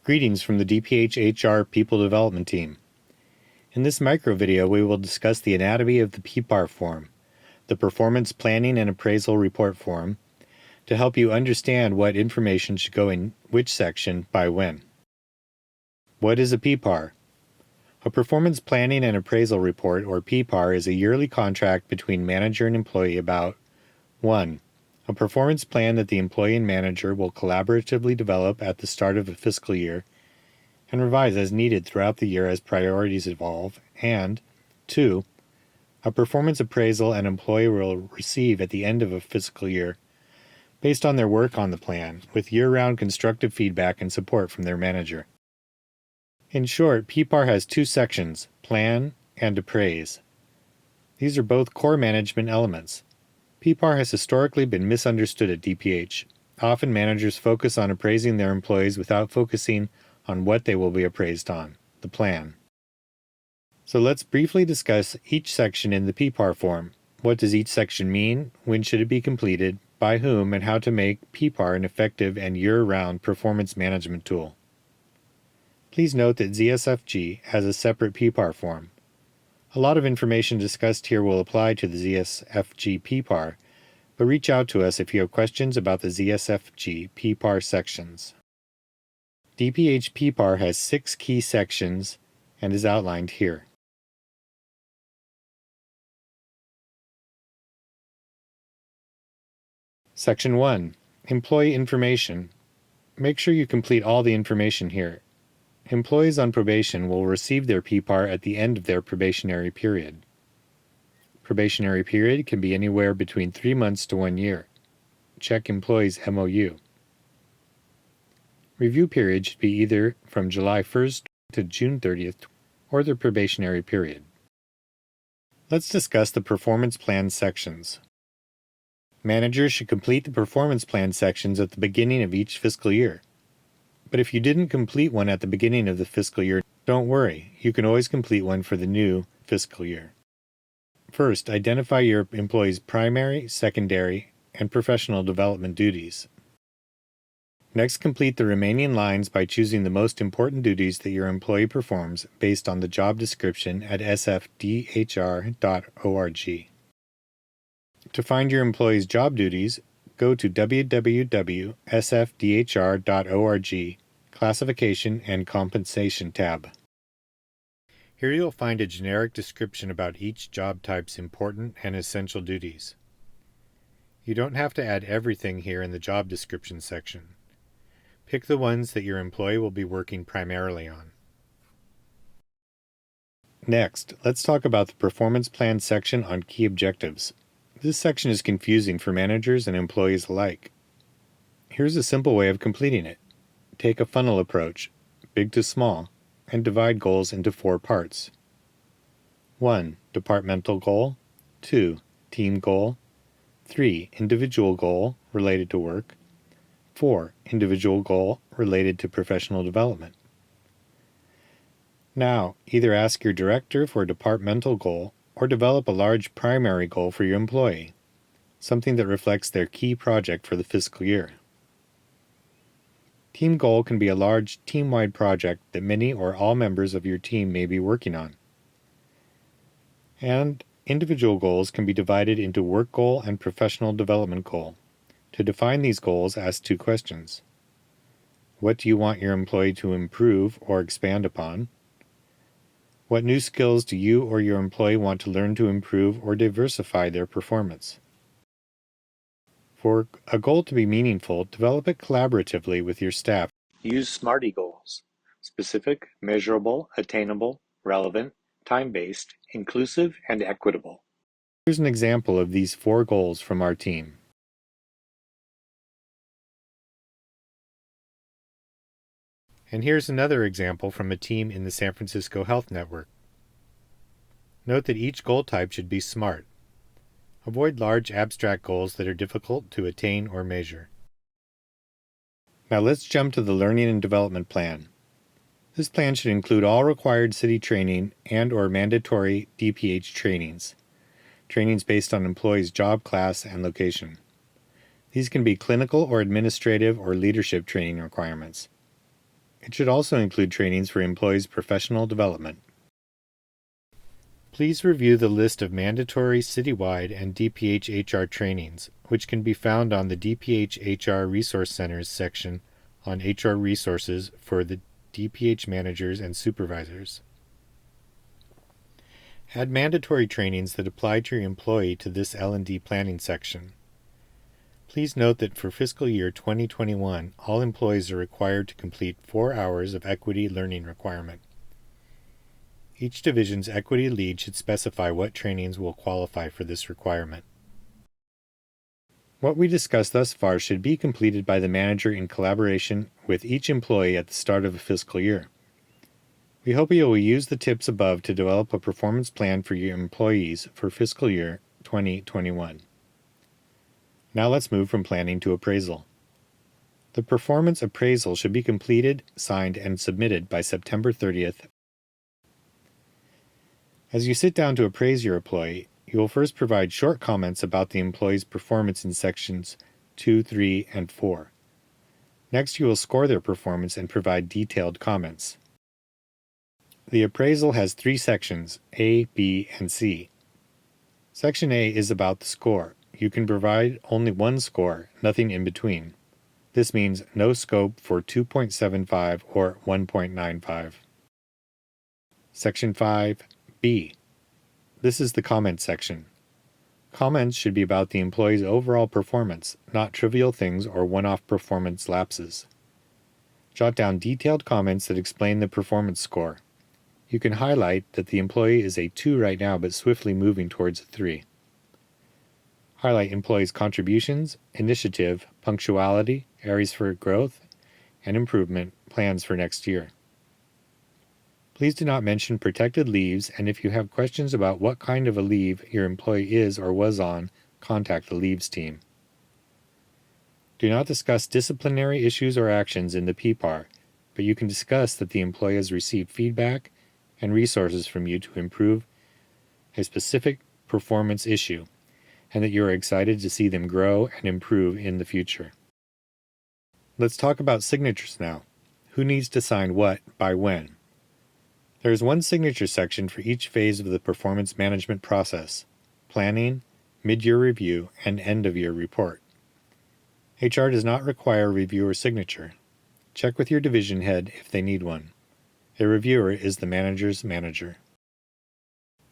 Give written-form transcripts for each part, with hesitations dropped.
Greetings from the DPH HR People Development Team. In this micro video, we will discuss the anatomy of the PPAR form, the Performance Planning and Appraisal Report form, to help you understand what information should go in which section by when. What is a PPAR? A Performance Planning and Appraisal Report, or PPAR, is a yearly contract between manager and employee about 1. A performance plan that the employee and manager will collaboratively develop at the start of a fiscal year and revise as needed throughout the year as priorities evolve, and 2. A performance appraisal an employee will receive at the end of a fiscal year based on their work on the plan, with year-round constructive feedback and support from their manager. In short, PPAR has two sections, Plan and Appraise. These are both core management elements. PPAR has historically been misunderstood at DPH. Often managers focus on appraising their employees without focusing on what they will be appraised on, the plan. So let's briefly discuss each section in the PPAR form. What does each section mean? When should it be completed? By whom? And how to make PPAR an effective and year-round performance management tool. Please note that ZSFG has a separate PPAR form. A lot of information discussed here will apply to the ZSFG PPAR, but reach out to us if you have questions about the ZSFG PPAR sections. DPH PPAR has 6 key sections and is outlined here. Section 1. Employee Information. Make sure you complete all the information here. Employees on probation will receive their PPAR at the end of their probationary period. Probationary period can be anywhere between 3 months to 1 year. Check employee's MOU. Review period should be either from July 1st to June 30th or the probationary period. Let's discuss the performance plan sections. Managers should complete the performance plan sections at the beginning of each fiscal year. But if you didn't complete one at the beginning of the fiscal year, don't worry, you can always complete one for the new fiscal year. First, identify your employee's primary, secondary, and professional development duties. Next, complete the remaining lines by choosing the most important duties that your employee performs based on the job description at sfdhr.org. To find your employee's job duties, go to www.sfdhr.org, Classification and Compensation tab. Here you'll find a generic description about each job type's important and essential duties. You don't have to add everything here in the job description section. Pick the ones that your employee will be working primarily on. Next, let's talk about the performance plan section on key objectives. This section is confusing for managers and employees alike. Here's a simple way of completing it. Take a funnel approach, big to small, and divide goals into 4 parts. 1. Departmental goal. 2. Team goal. 3. Individual goal related to work. 4. Individual goal related to professional development. Now, either ask your director for a departmental goal or develop a large primary goal for your employee, something that reflects their key project for the fiscal year. Team goal can be a large team-wide project that many or all members of your team may be working on. And individual goals can be divided into work goal and professional development goal. To define these goals, ask 2 questions. What do you want your employee to improve or expand upon? What new skills do you or your employee want to learn to improve or diversify their performance? For a goal to be meaningful, develop it collaboratively with your staff. Use SMARTY goals: specific, measurable, attainable, relevant, time-based, inclusive, and equitable. Here's an example of these 4 goals from our team. And here's another example from a team in the San Francisco Health Network. Note that each goal type should be SMART. Avoid large abstract goals that are difficult to attain or measure. Now let's jump to the Learning and Development Plan. This plan should include all required city training and/or mandatory DPH trainings based on employees' job class and location. These can be clinical or administrative or leadership training requirements. It should also include trainings for employees' professional development. Please review the list of mandatory citywide and DPH HR trainings, which can be found on the DPH HR Resource Centers section on HR resources for the DPH managers and supervisors. Add mandatory trainings that apply to your employee to this L&D planning section. Please note that for fiscal year 2021, all employees are required to complete 4 hours of equity learning requirement. Each division's equity lead should specify what trainings will qualify for this requirement. What we discussed thus far should be completed by the manager in collaboration with each employee at the start of a fiscal year. We hope you will use the tips above to develop a performance plan for your employees for fiscal year 2021. Now let's move from planning to appraisal. The performance appraisal should be completed, signed, and submitted by September 30th. As you sit down to appraise your employee, you will first provide short comments about the employee's performance in sections 2, 3, and 4. Next, you will score their performance and provide detailed comments. The appraisal has 3 sections, A, B, and C. Section A is about the score. You can provide only one score, nothing in between. This means no scope for 2.75 or 1.95. Section 5B. This is the comment section. Comments should be about the employee's overall performance, not trivial things or one-off performance lapses. Jot down detailed comments that explain the performance score. You can highlight that the employee is a 2 right now but swiftly moving towards a 3. Highlight employees' contributions, initiative, punctuality, areas for growth and improvement, plans for next year. Please do not mention protected leaves, and if you have questions about what kind of a leave your employee is or was on, contact the leaves team. Do not discuss disciplinary issues or actions in the PPAR, but you can discuss that the employee has received feedback and resources from you to improve a specific performance issue, and that you are excited to see them grow and improve in the future. Let's talk about signatures now. Who needs to sign what by when? There is one signature section for each phase of the performance management process: planning, mid-year review, and end-of-year report. HR does not require a reviewer signature. Check with your division head if they need one. A reviewer is the manager's manager.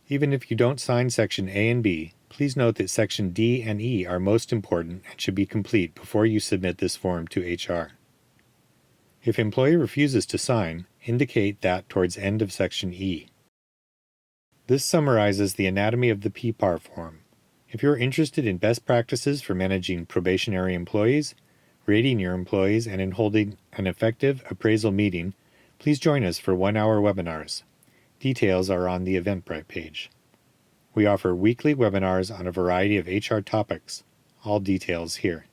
Even if you don't sign Section A and B, please note that Section D and E are most important and should be complete before you submit this form to HR. If employee refuses to sign, indicate that towards end of Section E. This summarizes the anatomy of the PPAR form. If you're interested in best practices for managing probationary employees, rating your employees, and in holding an effective appraisal meeting, please join us for 1-hour webinars. Details are on the Eventbrite page. We offer weekly webinars on a variety of HR topics. All details here.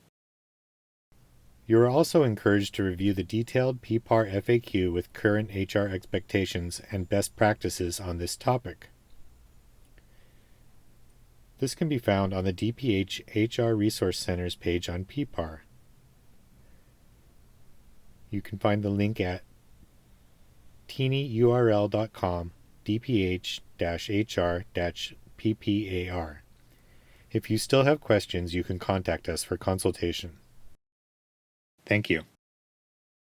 You are also encouraged to review the detailed PPAR FAQ with current HR expectations and best practices on this topic. This can be found on the DPH HR Resource Centers page on PPAR. You can find the link at tinyurl.com dph-hr-ppar. If you still have questions, you can contact us for consultation. Thank you.